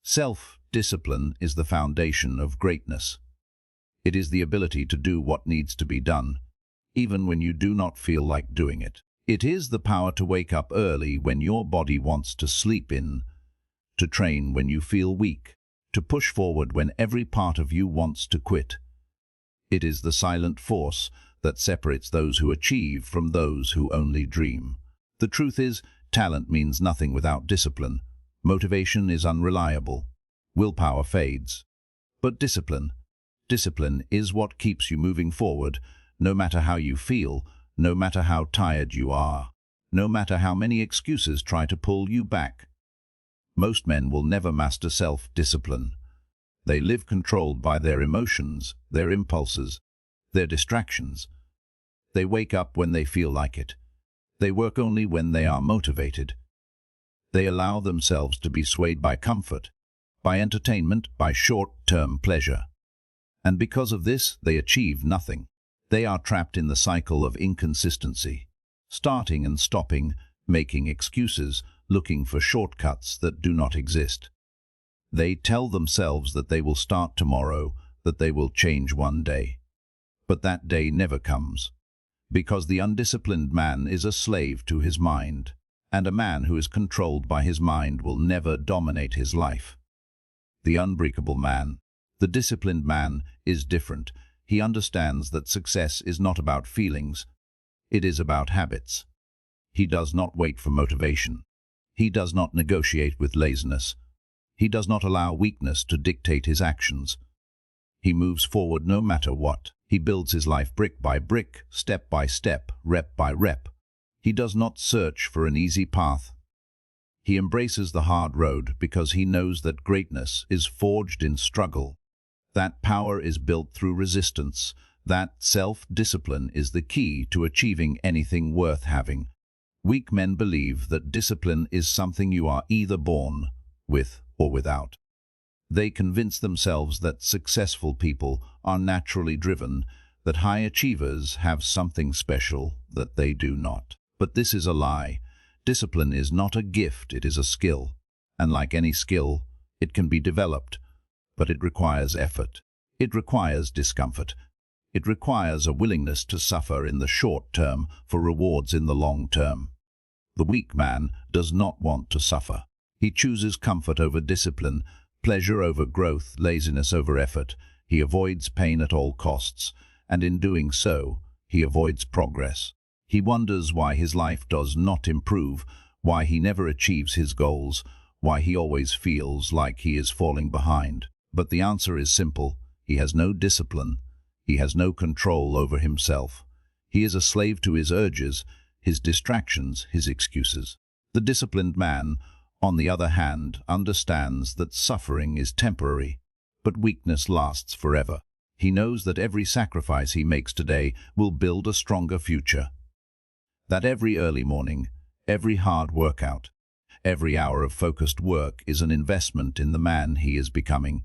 Self-discipline is the foundation of greatness. It is the ability to do what needs to be done, even when you do not feel like doing it. It is the power to wake up early when your body wants to sleep in, to train when you feel weak, to push forward when every part of you wants to quit. It is the silent force that separates those who achieve from those who only dream. The truth is, talent means nothing without discipline. Motivation is unreliable. Willpower fades. But discipline is what keeps you moving forward, no matter how you feel, no matter how tired you are, no matter how many excuses try to pull you back. Most men will never master self-discipline. They live controlled by their emotions, their impulses, their distractions. They wake up when they feel like it. They work only when they are motivated. They allow themselves to be swayed by comfort, by entertainment, by short-term pleasure. And because of this, they achieve nothing. They are trapped in the cycle of inconsistency, starting and stopping, making excuses, looking for shortcuts that do not exist. They tell themselves that they will start tomorrow, that they will change one day. But that day never comes, because the undisciplined man is a slave to his mind, and a man who is controlled by his mind will never dominate his life. The unbreakable man, the disciplined man, is different. He understands that success is not about feelings, it is about habits. He does not wait for motivation. He does not negotiate with laziness. He does not allow weakness to dictate his actions. He moves forward no matter what. He builds his life brick by brick, step by step, rep by rep. He does not search for an easy path. He embraces the hard road because he knows that greatness is forged in struggle. That power is built through resistance. That self-discipline is the key to achieving anything worth having. Weak men believe that discipline is something you are either born with or without. They convince themselves that successful people are naturally driven, that high achievers have something special that they do not. But this is a lie. Discipline is not a gift, it is a skill. And like any skill, it can be developed, but it requires effort. It requires discomfort. It requires a willingness to suffer in the short term for rewards in the long term. The weak man does not want to suffer. He chooses comfort over discipline, pleasure over growth, laziness over effort. He avoids pain at all costs, and in doing so, he avoids progress. He wonders why his life does not improve, why he never achieves his goals, why he always feels like he is falling behind. But the answer is simple. He has no discipline. He has no control over himself. He is a slave to his urges, his distractions, his excuses. The disciplined man, on the other hand, understands that suffering is temporary, but weakness lasts forever. He knows that every sacrifice he makes today will build a stronger future. That every early morning, every hard workout, every hour of focused work is an investment in the man he is becoming.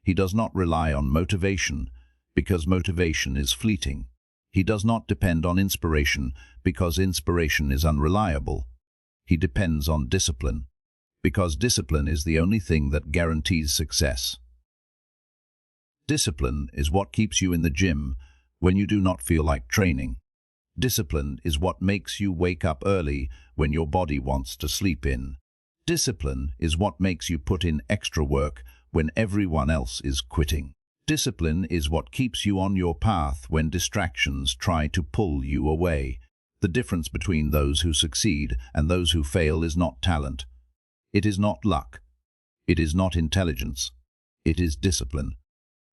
He does not rely on motivation, because motivation is fleeting. He does not depend on inspiration, because inspiration is unreliable. He depends on discipline, because discipline is the only thing that guarantees success. Discipline is what keeps you in the gym when you do not feel like training. Discipline is what makes you wake up early when your body wants to sleep in. Discipline is what makes you put in extra work when everyone else is quitting. Discipline is what keeps you on your path when distractions try to pull you away. The difference between those who succeed and those who fail is not talent. It is not luck. It is not intelligence. It is discipline.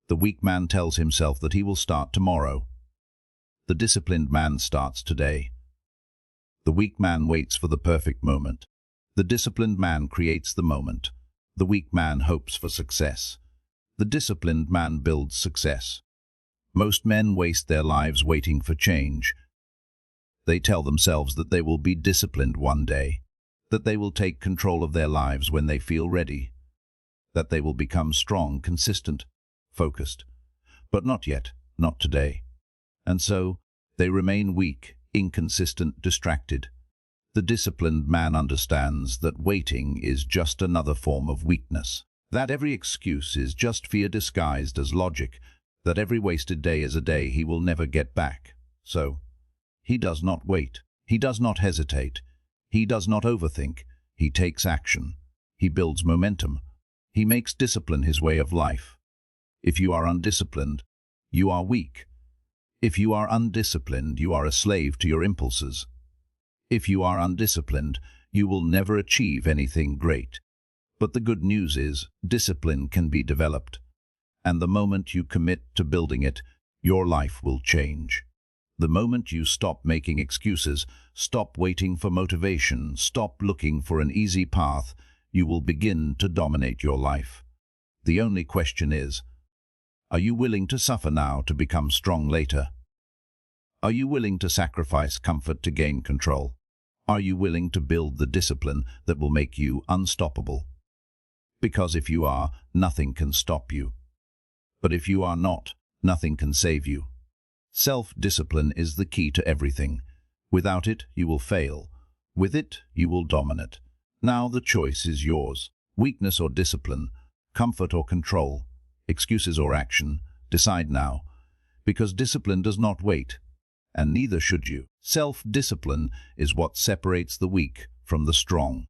The weak man tells himself that he will start tomorrow. The disciplined man starts today. The weak man waits for the perfect moment. The disciplined man creates the moment. The weak man hopes for success. The disciplined man builds success. Most men waste their lives waiting for change. They tell themselves that they will be disciplined one day, that they will take control of their lives when they feel ready, that they will become strong, consistent, focused. But not yet, not today. And so, they remain weak, inconsistent, distracted. The disciplined man understands that waiting is just another form of weakness. That every excuse is just fear disguised as logic, that every wasted day is a day he will never get back. So, he does not wait. He does not hesitate. He does not overthink. He takes action. He builds momentum. He makes discipline his way of life. If you are undisciplined, you are weak. If you are undisciplined, you are a slave to your impulses. If you are undisciplined, you will never achieve anything great. But the good news is, discipline can be developed. And the moment you commit to building it, your life will change. The moment you stop making excuses, stop waiting for motivation, stop looking for an easy path, you will begin to dominate your life. The only question is, are you willing to suffer now to become strong later? Are you willing to sacrifice comfort to gain control? Are you willing to build the discipline that will make you unstoppable? Because if you are, nothing can stop you. But if you are not, nothing can save you. Self-discipline is the key to everything. Without it, you will fail. With it, you will dominate. Now the choice is yours. Weakness or discipline, comfort or control, excuses or action. Decide now. Because discipline does not wait, and neither should you. Self-discipline is what separates the weak from the strong.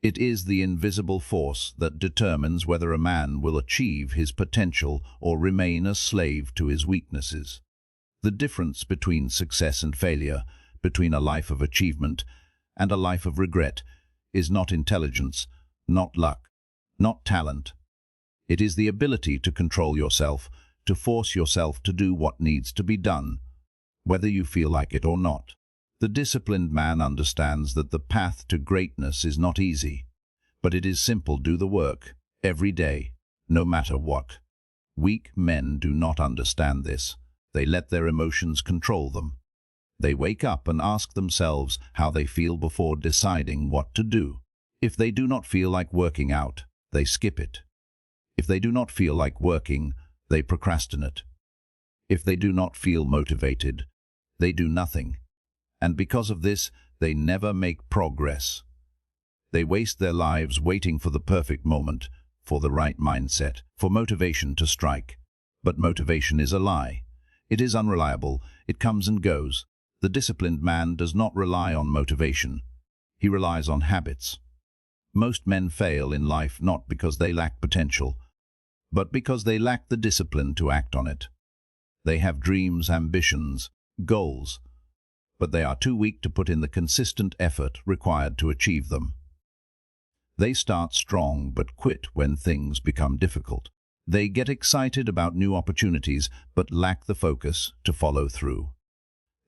It is the invisible force that determines whether a man will achieve his potential or remain a slave to his weaknesses. The difference between success and failure, between a life of achievement and a life of regret, is not intelligence, not luck, not talent. It is the ability to control yourself, to force yourself to do what needs to be done, whether you feel like it or not. The disciplined man understands that the path to greatness is not easy, but it is simple. Do the work, every day, no matter what. Weak men do not understand this. They let their emotions control them. They wake up and ask themselves how they feel before deciding what to do. If they do not feel like working out, they skip it. If they do not feel like working, they procrastinate. If they do not feel motivated, they do nothing. And because of this, they never make progress. They waste their lives waiting for the perfect moment, for the right mindset, for motivation to strike. But motivation is a lie. It is unreliable. It comes and goes. The disciplined man does not rely on motivation. He relies on habits. Most men fail in life not because they lack potential, but because they lack the discipline to act on it. They have dreams, ambitions, goals, but they are too weak to put in the consistent effort required to achieve them. They start strong but quit when things become difficult. They get excited about new opportunities but lack the focus to follow through.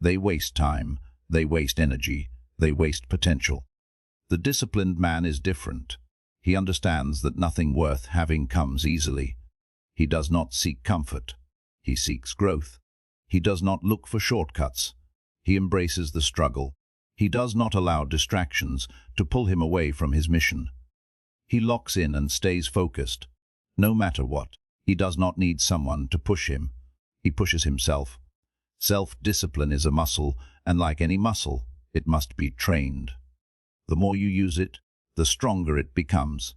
They waste time, they waste energy, they waste potential. The disciplined man is different. He understands that nothing worth having comes easily. He does not seek comfort. He seeks growth. He does not look for shortcuts. He embraces the struggle. He does not allow distractions to pull him away from his mission. He locks in and stays focused, no matter what. He does not need someone to push him. He pushes himself. Self-discipline is a muscle, and like any muscle, it must be trained. The more you use it, the stronger it becomes.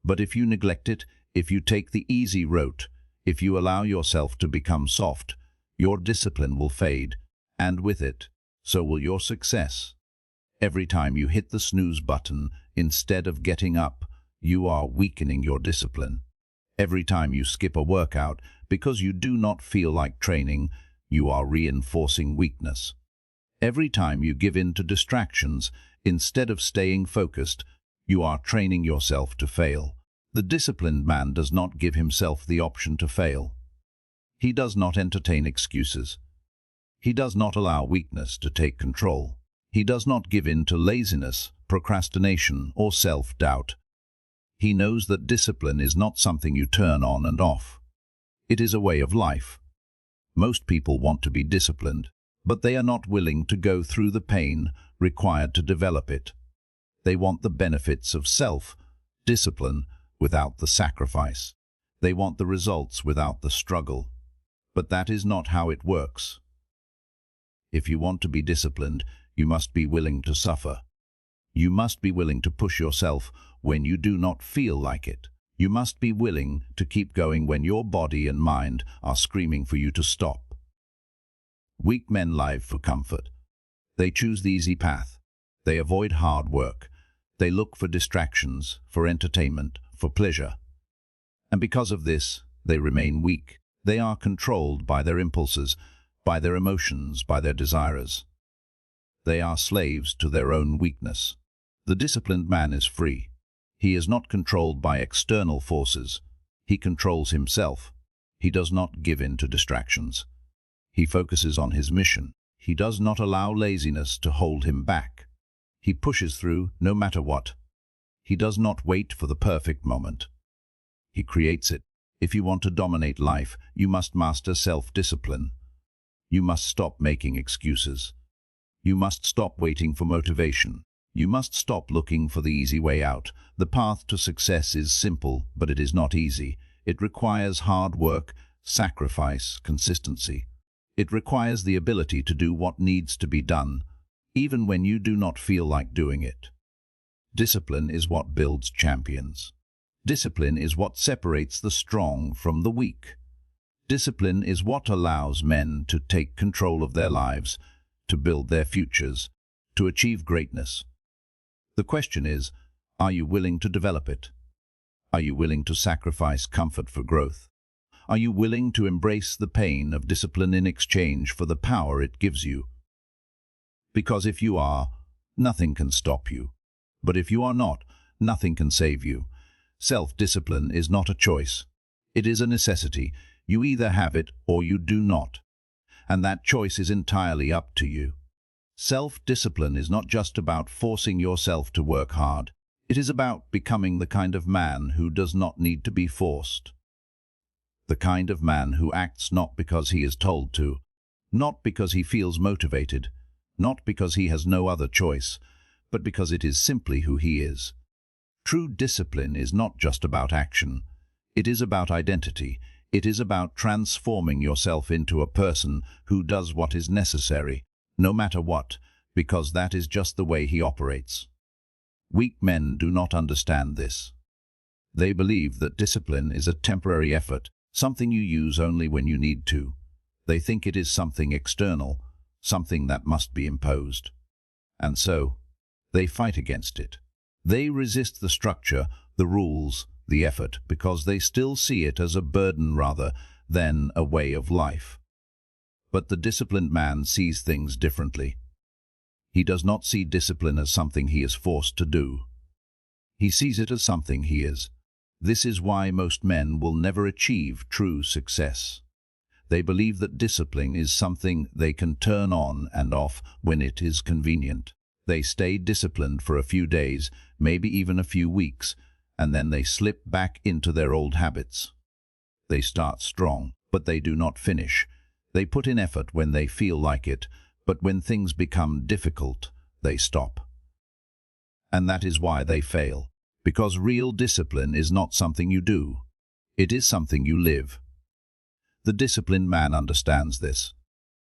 But if you neglect it, if you take the easy route, if you allow yourself to become soft, your discipline will fade, and with it, so will your success. Every time you hit the snooze button instead of getting up, you are weakening your discipline. Every time you skip a workout because you do not feel like training, you are reinforcing weakness. Every time you give in to distractions instead of staying focused, you are training yourself to fail. The disciplined man does not give himself the option to fail. He does not entertain excuses. He does not allow weakness to take control. He does not give in to laziness, procrastination, or self-doubt. He knows that discipline is not something you turn on and off. It is a way of life. Most people want to be disciplined, but they are not willing to go through the pain required to develop it. They want the benefits of self-discipline without the sacrifice. They want the results without the struggle. But that is not how it works. If you want to be disciplined, you must be willing to suffer. You must be willing to push yourself when you do not feel like it. You must be willing to keep going when your body and mind are screaming for you to stop. Weak men live for comfort. They choose the easy path. They avoid hard work. They look for distractions, for entertainment, for pleasure. And because of this, they remain weak. They are controlled by their impulses, by their emotions, by their desires. They are slaves to their own weakness. The disciplined man is free. He is not controlled by external forces. He controls himself. He does not give in to distractions. He focuses on his mission. He does not allow laziness to hold him back. He pushes through no matter what. He does not wait for the perfect moment. He creates it. If you want to dominate life, you must master self-discipline. You must stop making excuses. You must stop waiting for motivation. You must stop looking for the easy way out. The path to success is simple, but it is not easy. It requires hard work, sacrifice, consistency. It requires the ability to do what needs to be done, even when you do not feel like doing it. Discipline is what builds champions. Discipline is what separates the strong from the weak. Discipline is what allows men to take control of their lives, to build their futures, to achieve greatness. The question is, are you willing to develop it? Are you willing to sacrifice comfort for growth? Are you willing to embrace the pain of discipline in exchange for the power it gives you? Because if you are, nothing can stop you. But if you are not, nothing can save you. Self-discipline is not a choice. It is a necessity. You either have it or you do not. And that choice is entirely up to you. Self-discipline is not just about forcing yourself to work hard. It is about becoming the kind of man who does not need to be forced. The kind of man who acts not because he is told to, not because he feels motivated, not because he has no other choice, but because it is simply who he is. True discipline is not just about action. It is about identity. It is about transforming yourself into a person who does what is necessary, no matter what, because that is just the way he operates. Weak men do not understand this. They believe that discipline is a temporary effort, something you use only when you need to. They think it is something external, something that must be imposed. And so, they fight against it. They resist the structure, the rules, the effort, because they still see it as a burden rather than a way of life. But the disciplined man sees things differently. He does not see discipline as something he is forced to do. He sees it as something he is. This is why most men will never achieve true success. They believe that discipline is something they can turn on and off when it is convenient. They stay disciplined for a few days, maybe even a few weeks, and then they slip back into their old habits. They start strong, but they do not finish. They put in effort when they feel like it, but when things become difficult, they stop. And that is why they fail, because real discipline is not something you do. It is something you live. The disciplined man understands this.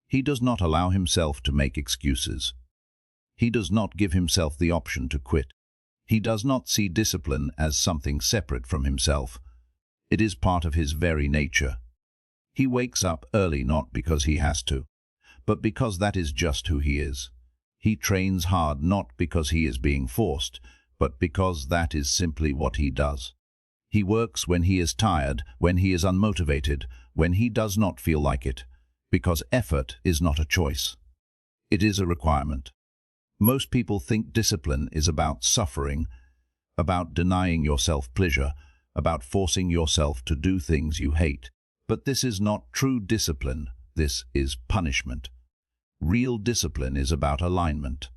He does not allow himself to make excuses. He does not give himself the option to quit. He does not see discipline as something separate from himself. It is part of his very nature. He wakes up early not because he has to, but because that is just who he is. He trains hard not because he is being forced, but because that is simply what he does. He works when he is tired, when he is unmotivated, when he does not feel like it, because effort is not a choice. It is a requirement. Most people think discipline is about suffering, about denying yourself pleasure, about forcing yourself to do things you hate. But this is not true discipline. This is punishment. Real discipline is about alignment.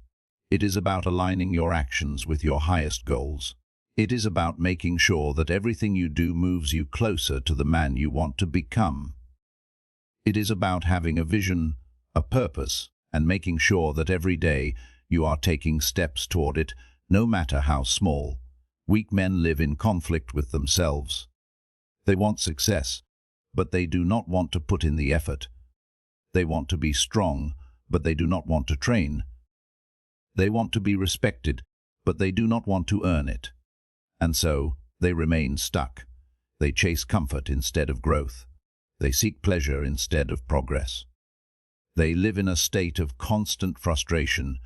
It is about aligning your actions with your highest goals. It is about making sure that everything you do moves you closer to the man you want to become. It is about having a vision, a purpose, and making sure that every day you are taking steps toward it, no matter how small. Weak men live in conflict with themselves. They want success, but they do not want to put in the effort. They want to be strong, but they do not want to train. They want to be respected, but they do not want to earn it. And so, They remain stuck. They chase comfort instead of growth. They seek pleasure instead of progress. They live in a state of constant frustration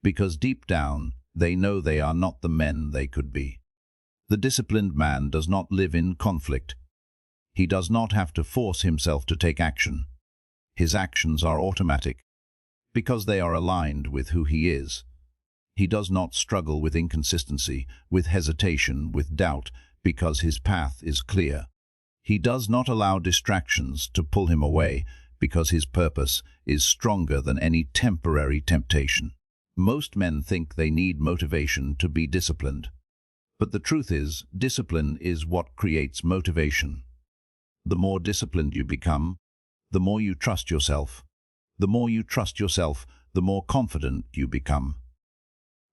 because deep down they know they are not the men they could be. The disciplined man does not live in conflict. He does not have to force himself to take action. His actions are automatic because they are aligned with who he is. He does not struggle with inconsistency, with hesitation, with doubt, because his path is clear. He does not allow distractions to pull him away because his purpose is stronger than any temporary temptation. Most men think they need motivation to be disciplined. But the truth is, discipline is what creates motivation. The more disciplined you become, the more you trust yourself. The more you trust yourself, the more confident you become.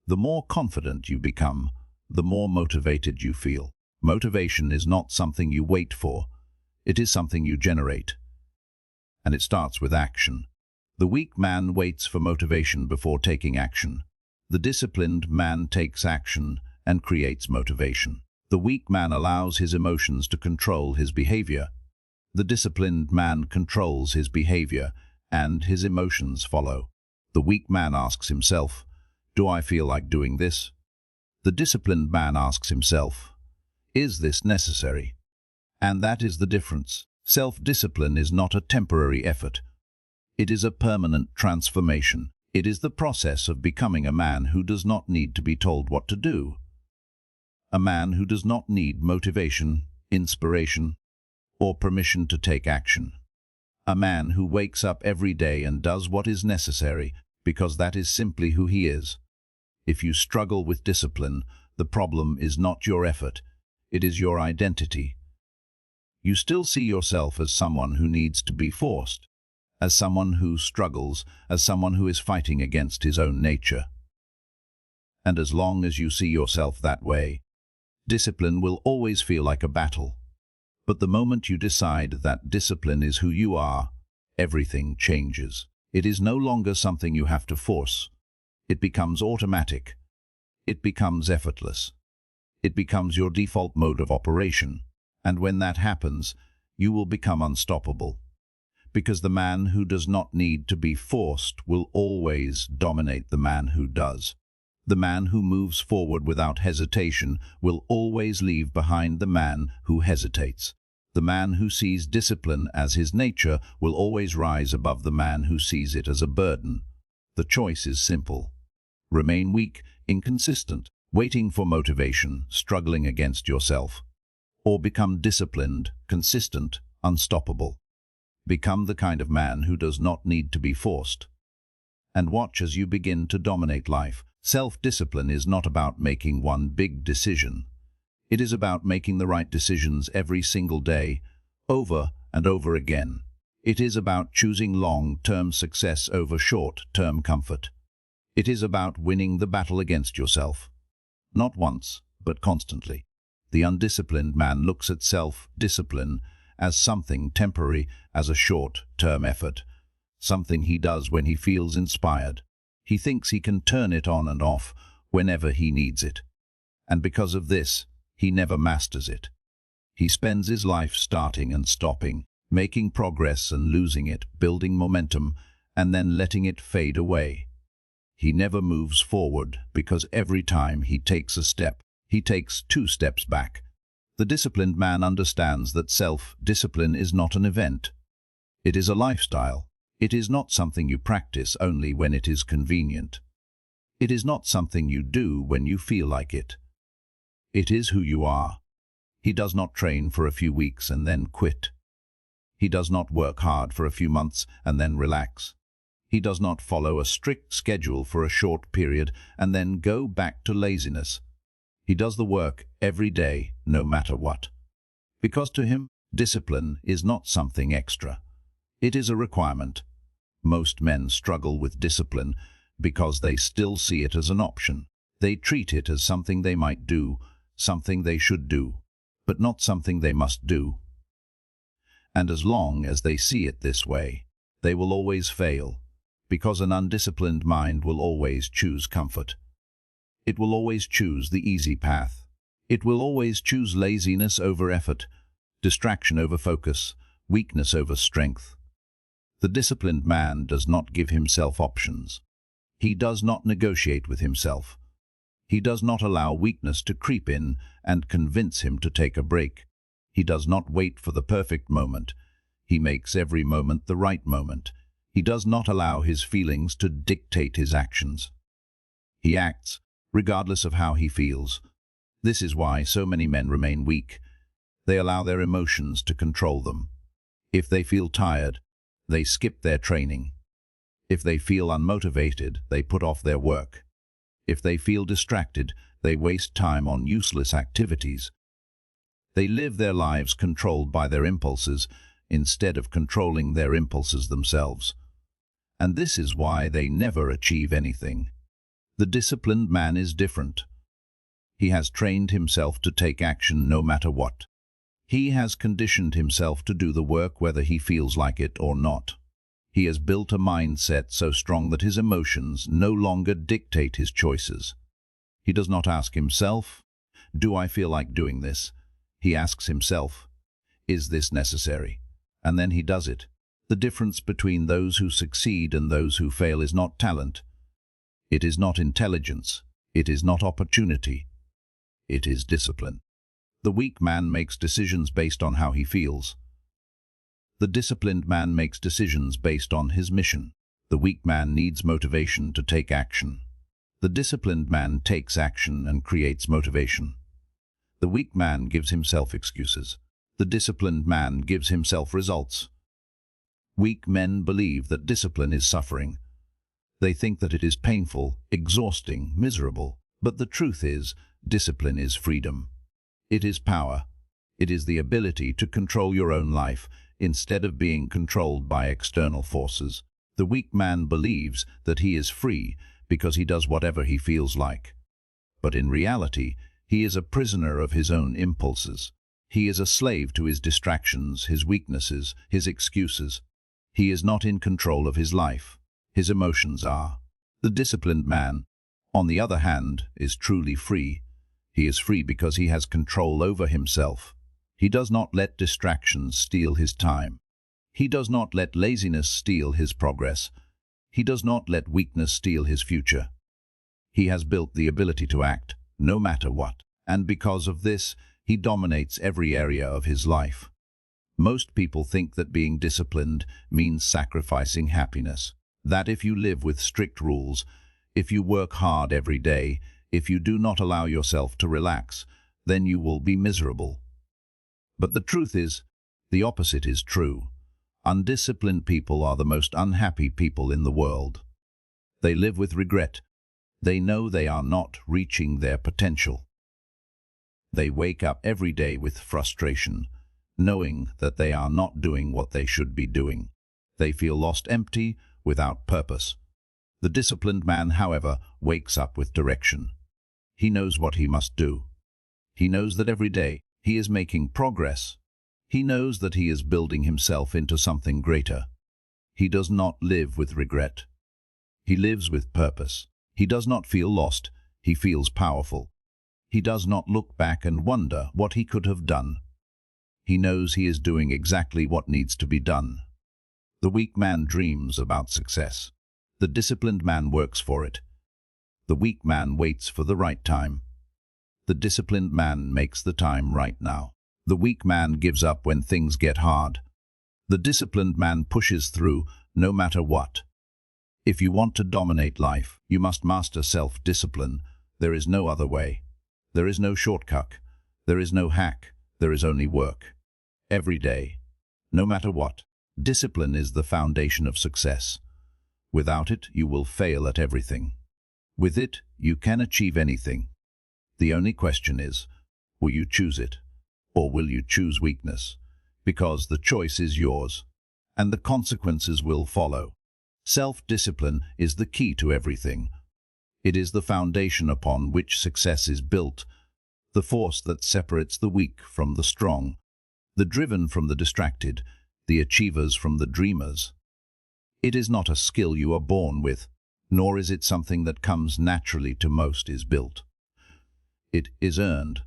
The more confident you become, the more motivated you feel. Motivation is not something you wait for. It is something you generate. And it starts with action. The weak man waits for motivation before taking action. The disciplined man takes action and creates motivation. The weak man allows his emotions to control his behavior. The disciplined man controls his behavior, and his emotions follow. The weak man asks himself, "Do I feel like doing this?" The disciplined man asks himself, "Is this necessary?" And that is the difference. Self-discipline is not a temporary effort. It is a permanent transformation. It is the process of becoming a man who does not need to be told what to do. A man who does not need motivation, inspiration, or permission to take action. A man who wakes up every day and does what is necessary because that is simply who he is. If you struggle with discipline, the problem is not your effort, it is your identity. You still see yourself as someone who needs to be forced, as someone who struggles, as someone who is fighting against his own nature. And as long as you see yourself that way, discipline will always feel like a battle. But the moment you decide that discipline is who you are, everything changes. It is no longer something you have to force. It becomes automatic. It becomes effortless. It becomes your default mode of operation. And when that happens, you will become unstoppable. Because the man who does not need to be forced will always dominate the man who does. The man who moves forward without hesitation will always leave behind the man who hesitates. The man who sees discipline as his nature will always rise above the man who sees it as a burden. The choice is simple. Remain weak, inconsistent, waiting for motivation, struggling against yourself. Or become disciplined, consistent, unstoppable. Become the kind of man who does not need to be forced. And watch as you begin to dominate life. Self-discipline is not about making one big decision. It is about making the right decisions every single day, over and over again. It is about choosing long-term success over short-term comfort. It is about winning the battle against yourself. Not once, but constantly. The undisciplined man looks at self-discipline as something temporary, as a short-term effort, something he does when he feels inspired. He thinks he can turn it on and off whenever he needs it. And because of this, he never masters it. He spends his life starting and stopping, making progress and losing it, building momentum, and then letting it fade away. He never moves forward because every time he takes a step, he takes 2 steps back. The disciplined man understands that self-discipline is not an event. It is a lifestyle. It is not something you practice only when it is convenient. It is not something you do when you feel like it. It is who you are. He does not train for a few weeks and then quit. He does not work hard for a few months and then relax. He does not follow a strict schedule for a short period and then go back to laziness. He does the work every day, no matter what. Because to him, discipline is not something extra. It is a requirement. Most men struggle with discipline because they still see it as an option. They treat it as something they might do, something they should do, but not something they must do. And as long as they see it this way, they will always fail, because an undisciplined mind will always choose comfort. It will always choose the easy path. It will always choose laziness over effort, distraction over focus, weakness over strength. The disciplined man does not give himself options. He does not negotiate with himself. He does not allow weakness to creep in and convince him to take a break. He does not wait for the perfect moment. He makes every moment the right moment. He does not allow his feelings to dictate his actions. He acts, regardless of how he feels. This is why so many men remain weak. They allow their emotions to control them. If they feel tired, they skip their training. If they feel unmotivated, they put off their work. If they feel distracted, they waste time on useless activities. They live their lives controlled by their impulses instead of controlling their impulses themselves. And this is why they never achieve anything. The disciplined man is different. He has trained himself to take action no matter what. He has conditioned himself to do the work whether he feels like it or not. He has built a mindset so strong that his emotions no longer dictate his choices. He does not ask himself, "Do I feel like doing this?" He asks himself, "Is this necessary?" And then he does it. The difference between those who succeed and those who fail is not talent. It is not intelligence. It is not opportunity. It is discipline. The weak man makes decisions based on how he feels. The disciplined man makes decisions based on his mission. The weak man needs motivation to take action. The disciplined man takes action and creates motivation. The weak man gives himself excuses. The disciplined man gives himself results. Weak men believe that discipline is suffering. They think that it is painful, exhausting, miserable. But the truth is, discipline is freedom. It is power. It is the ability to control your own life instead of being controlled by external forces. The weak man believes that he is free because he does whatever he feels like. But in reality, he is a prisoner of his own impulses. He is a slave to his distractions, his weaknesses, his excuses. He is not in control of his life. His emotions are. The disciplined man, on the other hand, is truly free. He is free because he has control over himself. He does not let distractions steal his time. He does not let laziness steal his progress. He does not let weakness steal his future. He has built the ability to act, no matter what, and because of this, he dominates every area of his life. Most people think that being disciplined means sacrificing happiness. That if you live with strict rules, if you work hard every day, if you do not allow yourself to relax, then you will be miserable. But the truth is, the opposite is true. Undisciplined people are the most unhappy people in the world. They live with regret. They know they are not reaching their potential. They wake up every day with frustration, knowing that they are not doing what they should be doing. They feel lost, empty, without purpose. The disciplined man, however, wakes up with direction. He knows what he must do. He knows that every day he is making progress. He knows that he is building himself into something greater. He does not live with regret. He lives with purpose. He does not feel lost. He feels powerful. He does not look back and wonder what he could have done. He knows he is doing exactly what needs to be done. The weak man dreams about success. The disciplined man works for it. The weak man waits for the right time. The disciplined man makes the time right now. The weak man gives up when things get hard. The disciplined man pushes through no matter what. If you want to dominate life, you must master self-discipline. There is no other way. There is no shortcut. There is no hack. There is only work. Every day, no matter what. Discipline is the foundation of success. Without it, you will fail at everything. With it, you can achieve anything. The only question is, will you choose it, or will you choose weakness? Because the choice is yours, and the consequences will follow. Self-discipline is the key to everything. It is the foundation upon which success is built, the force that separates the weak from the strong, the driven from the distracted, the achievers from the dreamers. It is not a skill you are born with, nor is it something that comes naturally to most is built. It is earned.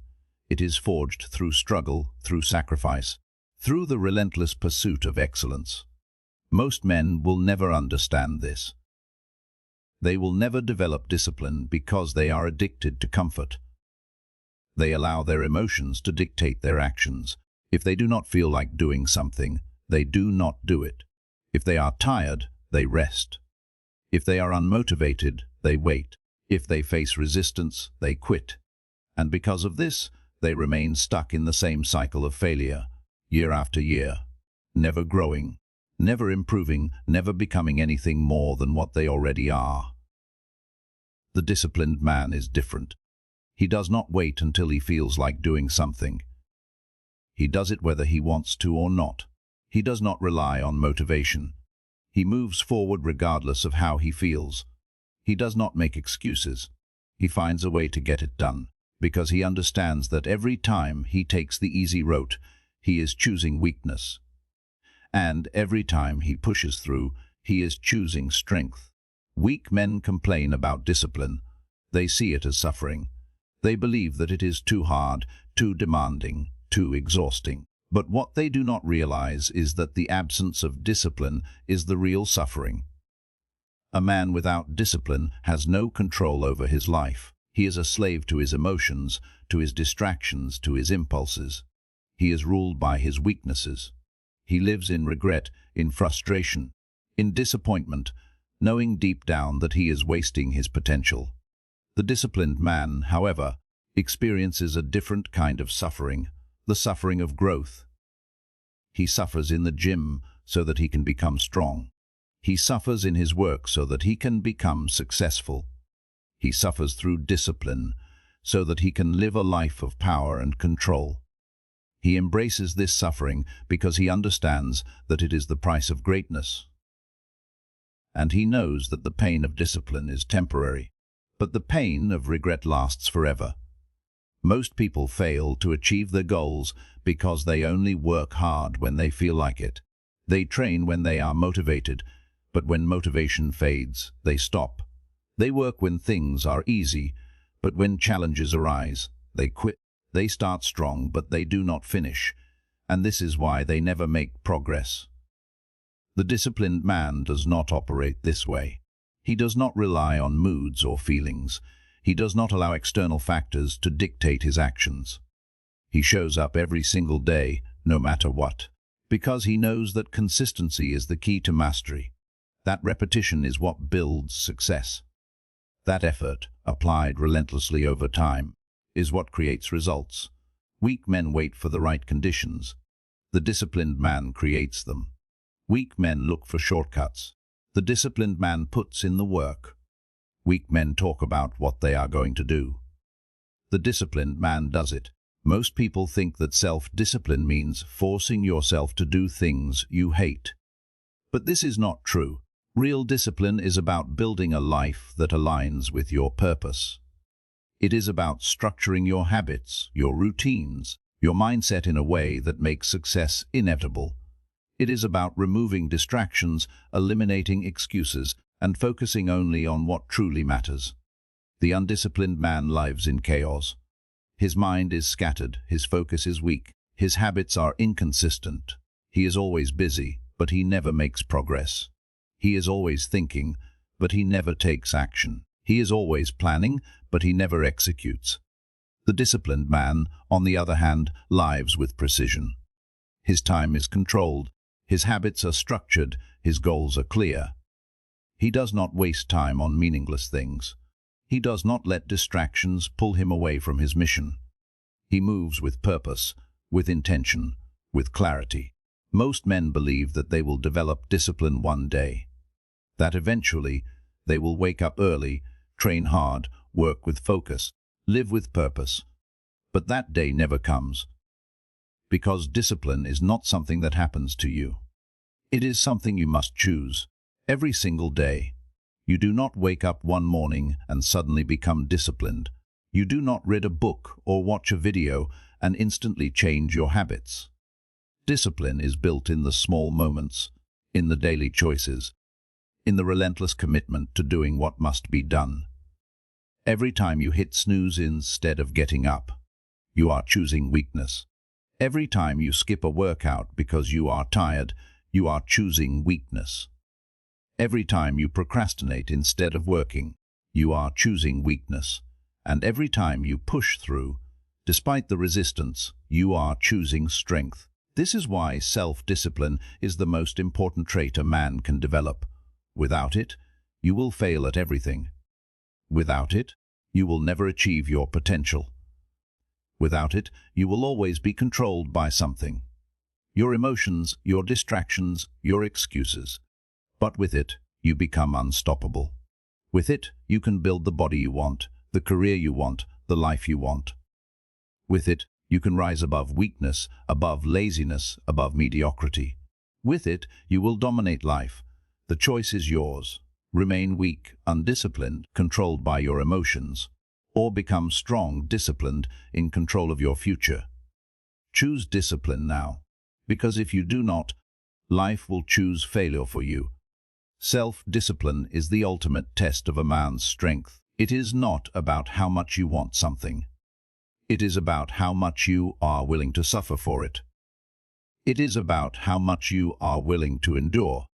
It is forged through struggle, through sacrifice, through the relentless pursuit of excellence. Most men will never understand this. They will never develop discipline because they are addicted to comfort. They allow their emotions to dictate their actions. If they do not feel like doing something, they do not do it. If they are tired, they rest. If they are unmotivated, they wait. If they face resistance, they quit. And because of this, they remain stuck in the same cycle of failure, year after year, never growing, never improving, never becoming anything more than what they already are. The disciplined man is different. He does not wait until he feels like doing something. He does it whether he wants to or not. He does not rely on motivation. He moves forward regardless of how he feels. He does not make excuses. He finds a way to get it done, because he understands that every time he takes the easy route, he is choosing weakness. And every time he pushes through, he is choosing strength. Weak men complain about discipline. They see it as suffering. They believe that it is too hard, too demanding, too exhausting. But what they do not realize is that the absence of discipline is the real suffering. A man without discipline has no control over his life. He is a slave to his emotions, to his distractions, to his impulses. He is ruled by his weaknesses. He lives in regret, in frustration, in disappointment, knowing deep down that he is wasting his potential. The disciplined man, however, experiences a different kind of suffering, the suffering of growth. He suffers in the gym so that he can become strong. He suffers in his work so that he can become successful. He suffers through discipline so that he can live a life of power and control. He embraces this suffering because he understands that it is the price of greatness. And he knows that the pain of discipline is temporary, but the pain of regret lasts forever. Most people fail to achieve their goals because they only work hard when they feel like it. They train when they are motivated, but when motivation fades, they stop. They work when things are easy, but when challenges arise, they quit. They start strong, but they do not finish, and this is why they never make progress. The disciplined man does not operate this way. He does not rely on moods or feelings. He does not allow external factors to dictate his actions. He shows up every single day, no matter what, because he knows that consistency is the key to mastery. That repetition is what builds success. That effort, applied relentlessly over time, is what creates results. Weak men wait for the right conditions. The disciplined man creates them. Weak men look for shortcuts. The disciplined man puts in the work. Weak men talk about what they are going to do. The disciplined man does it. Most people think that self-discipline means forcing yourself to do things you hate. But this is not true. Real discipline is about building a life that aligns with your purpose. It is about structuring your habits, your routines, your mindset in a way that makes success inevitable. It is about removing distractions, eliminating excuses, and focusing only on what truly matters. The undisciplined man lives in chaos. His mind is scattered, his focus is weak, his habits are inconsistent. He is always busy, but he never makes progress. He is always thinking, but he never takes action. He is always planning, but he never executes. The disciplined man, on the other hand, lives with precision. His time is controlled, his habits are structured, his goals are clear. He does not waste time on meaningless things. He does not let distractions pull him away from his mission. He moves with purpose, with intention, with clarity. Most men believe that they will develop discipline one day, that eventually they will wake up early, train hard, work with focus, live with purpose. But that day never comes, because discipline is not something that happens to you. It is something you must choose, every single day. You do not wake up one morning and suddenly become disciplined. You do not read a book or watch a video and instantly change your habits. Discipline is built in the small moments, in the daily choices, in the relentless commitment to doing what must be done. Every time you hit snooze instead of getting up, you are choosing weakness. Every time you skip a workout because you are tired, you are choosing weakness. Every time you procrastinate instead of working, you are choosing weakness. And every time you push through, despite the resistance, you are choosing strength. This is why self-discipline is the most important trait a man can develop. Without it, you will fail at everything. Without it, you will never achieve your potential. Without it, you will always be controlled by something. Your emotions, your distractions, your excuses. But with it, you become unstoppable. With it, you can build the body you want, the career you want, the life you want. With it, you can rise above weakness, above laziness, above mediocrity. With it, you will dominate life. The choice is yours. Remain weak, undisciplined, controlled by your emotions, or become strong, disciplined, in control of your future. Choose discipline now, because if you do not, life will choose failure for you. Self-discipline is the ultimate test of a man's strength. It is not about how much you want something. It is about how much you are willing to suffer for it. It is about how much you are willing to endure,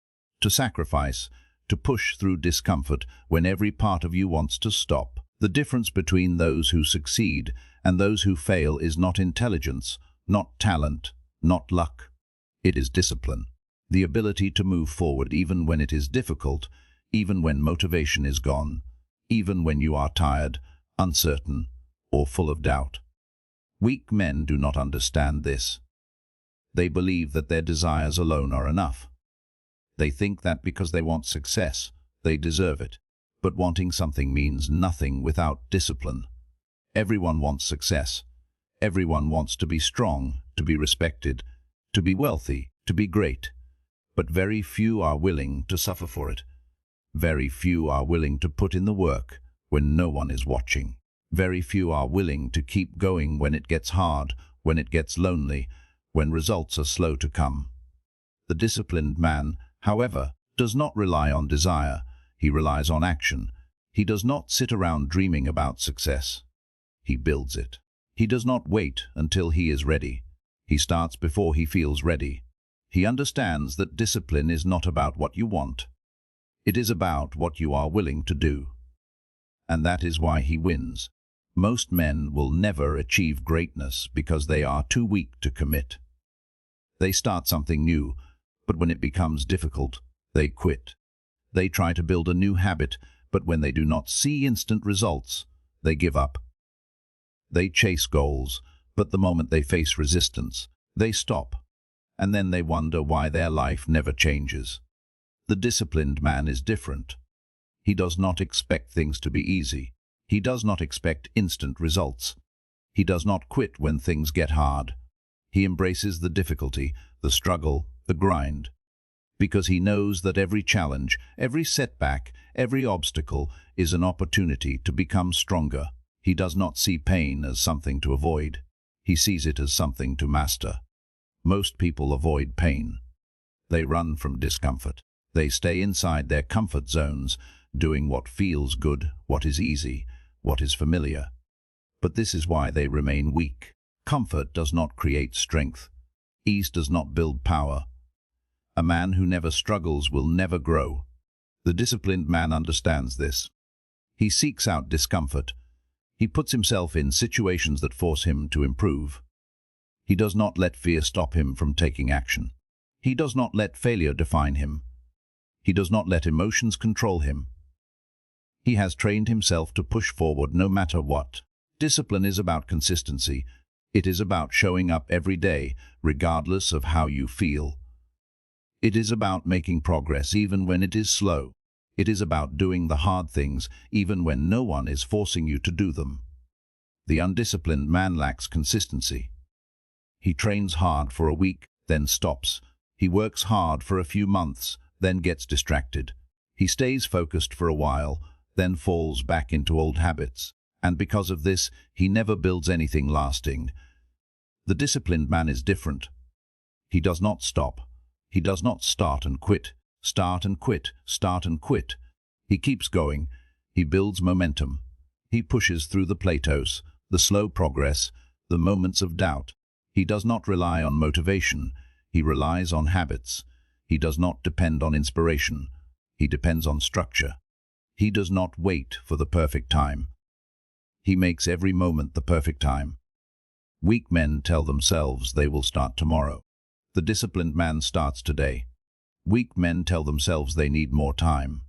to sacrifice, to push through discomfort when every part of you wants to stop. The difference between those who succeed and those who fail is not intelligence, not talent, not luck. It is discipline. The ability to move forward even when it is difficult, even when motivation is gone, even when you are tired, uncertain, or full of doubt. Weak men do not understand this. They believe that their desires alone are enough. They think that because they want success, they deserve it. But wanting something means nothing without discipline. Everyone wants success. Everyone wants to be strong, to be respected, to be wealthy, to be great. But very few are willing to suffer for it. Very few are willing to put in the work when no one is watching. Very few are willing to keep going when it gets hard, when it gets lonely, when results are slow to come. The disciplined man, however, does not rely on desire. He relies on action. He does not sit around dreaming about success. He builds it. He does not wait until he is ready. He starts before he feels ready. He understands that discipline is not about what you want. It is about what you are willing to do. And that is why he wins. Most men will never achieve greatness because they are too weak to commit. They start something new, but when it becomes difficult, they quit. They try to build a new habit, but when they do not see instant results, they give up. They chase goals, but the moment they face resistance, they stop. And then they wonder why their life never changes. The disciplined man is different. He does not expect things to be easy. He does not expect instant results. He does not quit when things get hard. He embraces the difficulty, the struggle, the grind, because he knows that every challenge, every setback, every obstacle is an opportunity to become stronger. He does not see pain as something to avoid. He sees it as something to master. Most people avoid pain. They run from discomfort. They stay inside their comfort zones, doing what feels good, what is easy, what is familiar. But this is why they remain weak. Comfort does not create strength. Ease does not build power. A man who never struggles will never grow. The disciplined man understands this. He seeks out discomfort. He puts himself in situations that force him to improve. He does not let fear stop him from taking action. He does not let failure define him. He does not let emotions control him. He has trained himself to push forward no matter what. Discipline is about consistency. It is about showing up every day, regardless of how you feel. It is about making progress even when it is slow. It is about doing the hard things even when no one is forcing you to do them. The undisciplined man lacks consistency. He trains hard for a week, then stops. He works hard for a few months, then gets distracted. He stays focused for a while, then falls back into old habits. And because of this, he never builds anything lasting. The disciplined man is different. He does not stop. He does not start and quit, start and quit, start and quit. He keeps going. He builds momentum. He pushes through the plateaus, the slow progress, the moments of doubt. He does not rely on motivation. He relies on habits. He does not depend on inspiration. He depends on structure. He does not wait for the perfect time. He makes every moment the perfect time. Weak men tell themselves they will start tomorrow. The disciplined man starts today. Weak men tell themselves they need more time.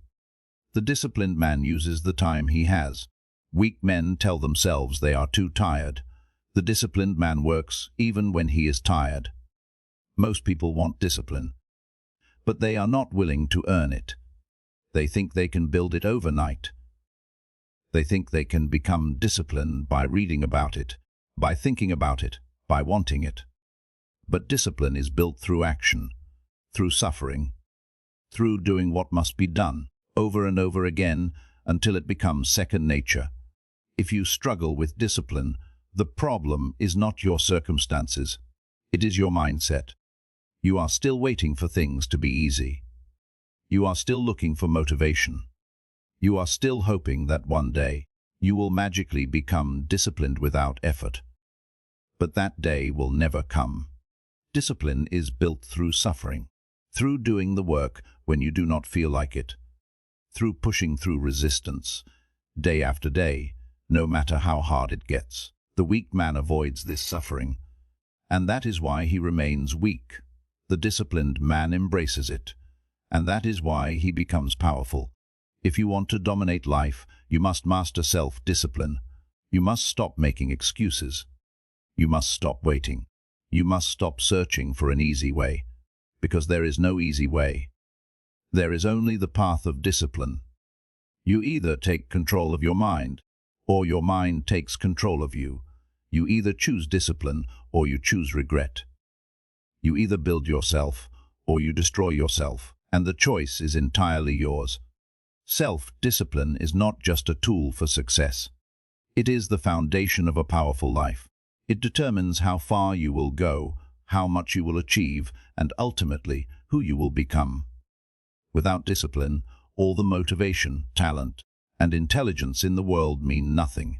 The disciplined man uses the time he has. Weak men tell themselves they are too tired. The disciplined man works even when he is tired. Most people want discipline, but they are not willing to earn it. They think they can build it overnight. They think they can become disciplined by reading about it, by thinking about it, by wanting it. But discipline is built through action, through suffering, through doing what must be done, over and over again, until it becomes second nature. If you struggle with discipline, the problem is not your circumstances. It is your mindset. You are still waiting for things to be easy. You are still looking for motivation. You are still hoping that one day you will magically become disciplined without effort. But that day will never come. Discipline is built through suffering, through doing the work when you do not feel like it, through pushing through resistance, day after day, no matter how hard it gets. The weak man avoids this suffering, and that is why he remains weak. The disciplined man embraces it, and that is why he becomes powerful. If you want to dominate life, you must master self-discipline. You must stop making excuses. You must stop waiting. You must stop searching for an easy way, because there is no easy way. There is only the path of discipline. You either take control of your mind, or your mind takes control of you. You either choose discipline, or you choose regret. You either build yourself, or you destroy yourself, and the choice is entirely yours. Self-discipline is not just a tool for success. It is the foundation of a powerful life. It determines how far you will go, how much you will achieve, and ultimately, who you will become. Without discipline, all the motivation, talent, and intelligence in the world mean nothing.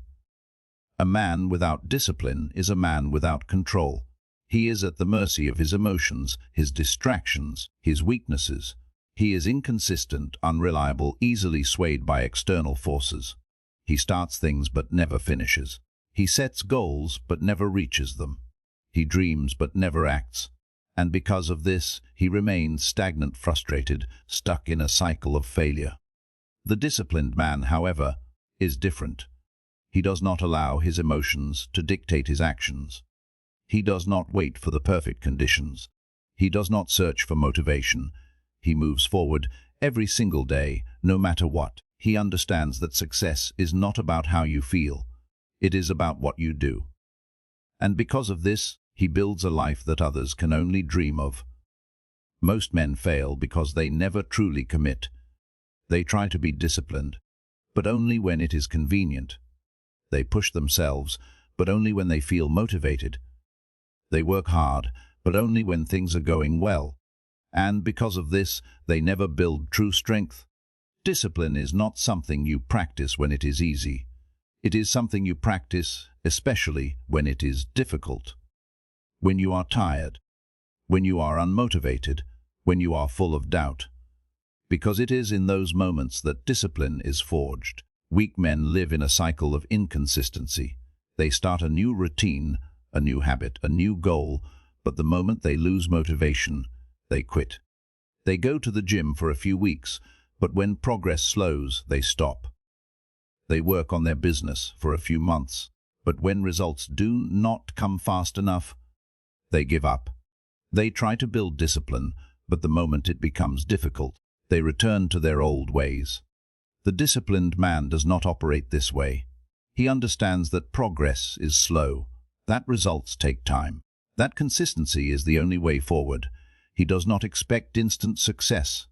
A man without discipline is a man without control. He is at the mercy of his emotions, his distractions, his weaknesses. He is inconsistent, unreliable, easily swayed by external forces. He starts things but never finishes. He sets goals but never reaches them. He dreams but never acts. And because of this, he remains stagnant, frustrated, stuck in a cycle of failure. The disciplined man, however, is different. He does not allow his emotions to dictate his actions. He does not wait for the perfect conditions. He does not search for motivation. He moves forward every single day, no matter what. He understands that success is not about how you feel. It is about what you do. And because of this, he builds a life that others can only dream of. Most men fail because they never truly commit. They try to be disciplined, but only when it is convenient. They push themselves, but only when they feel motivated. They work hard, but only when things are going well. And because of this, they never build true strength. Discipline is not something you practice when it is easy. It is something you practice, especially when it is difficult. When you are tired, when you are unmotivated, when you are full of doubt. Because it is in those moments that discipline is forged. Weak men live in a cycle of inconsistency. They start a new routine, a new habit, a new goal, but the moment they lose motivation, they quit. They go to the gym for a few weeks, but when progress slows, they stop. They work on their business for a few months, but when results do not come fast enough, they give up. They try to build discipline, but the moment it becomes difficult, they return to their old ways. The disciplined man does not operate this way. He understands that progress is slow, that results take time, that consistency is the only way forward. He does not expect instant success.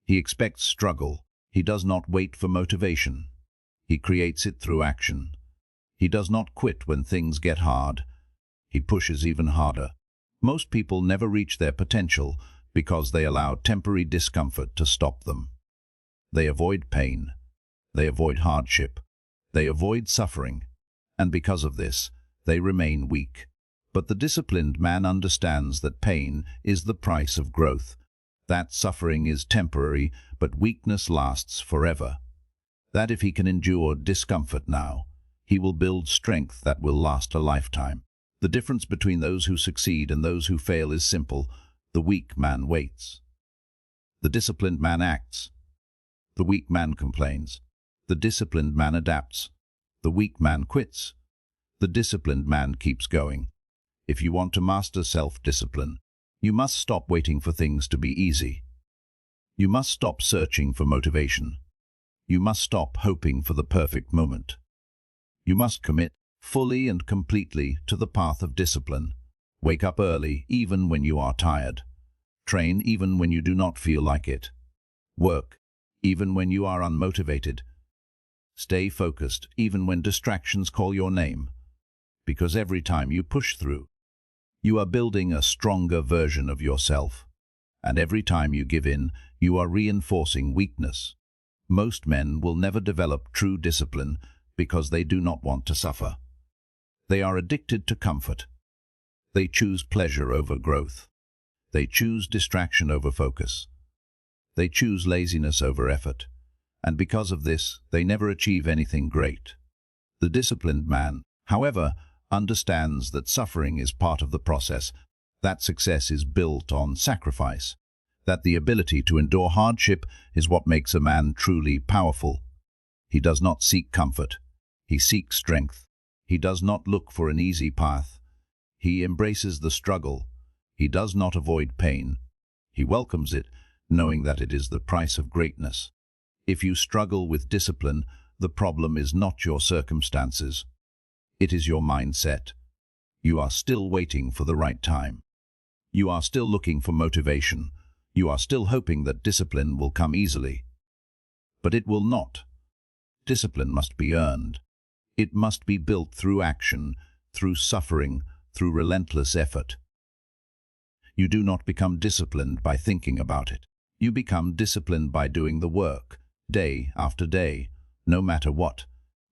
He expects struggle. He does not wait for motivation. He creates it through action. He does not quit when things get hard. He pushes even harder. Most people never reach their potential because they allow temporary discomfort to stop them. They avoid pain. They avoid hardship. They avoid suffering. And because of this, they remain weak. But the disciplined man understands that pain is the price of growth, that suffering is temporary, but weakness lasts forever. That if he can endure discomfort now, he will build strength that will last a lifetime. The difference between those who succeed and those who fail is simple. The weak man waits. The disciplined man acts. The weak man complains. The disciplined man adapts. The weak man quits. The disciplined man keeps going. If you want to master self-discipline, you must stop waiting for things to be easy. You must stop searching for motivation. You must stop hoping for the perfect moment. You must commit fully and completely to the path of discipline. Wake up early, even when you are tired. Train even when you do not feel like it. Work, even when you are unmotivated. Stay focused, even when distractions call your name. Because every time you push through, you are building a stronger version of yourself. And every time you give in, you are reinforcing weakness. Most men will never develop true discipline because they do not want to suffer. They are addicted to comfort. They choose pleasure over growth. They choose distraction over focus. They choose laziness over effort. And because of this, they never achieve anything great. The disciplined man, however, understands that suffering is part of the process, that success is built on sacrifice, that the ability to endure hardship is what makes a man truly powerful. He does not seek comfort. He seeks strength. He does not look for an easy path. He embraces the struggle. He does not avoid pain. He welcomes it, knowing that it is the price of greatness. If you struggle with discipline, the problem is not your circumstances. It is your mindset. You are still waiting for the right time. You are still looking for motivation. You are still hoping that discipline will come easily. But it will not. Discipline must be earned. It must be built through action, through suffering, through relentless effort. You do not become disciplined by thinking about it. You become disciplined by doing the work, day after day, no matter what.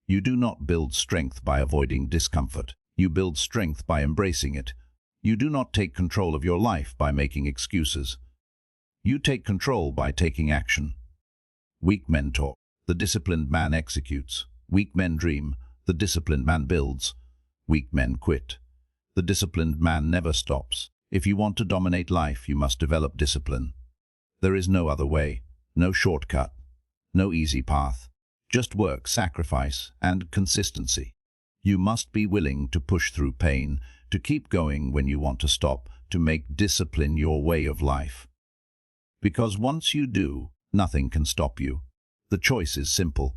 You do not build strength by avoiding discomfort. You build strength by embracing it. You do not take control of your life by making excuses. You take control by taking action. Weak men talk. The disciplined man executes. Weak men dream. The disciplined man builds. Weak men quit. The disciplined man never stops. If you want to dominate life, you must develop discipline. There is no other way, no shortcut, no easy path. Just work, sacrifice, and consistency. You must be willing to push through pain, to keep going when you want to stop, to make discipline your way of life. Because once you do, nothing can stop you. The choice is simple.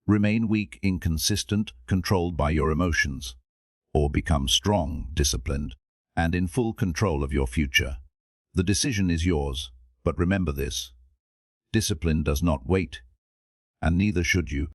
Remain weak, inconsistent, controlled by your emotions. Or become strong, disciplined, and in full control of your future. The decision is yours, but remember this. Discipline does not wait, and neither should you.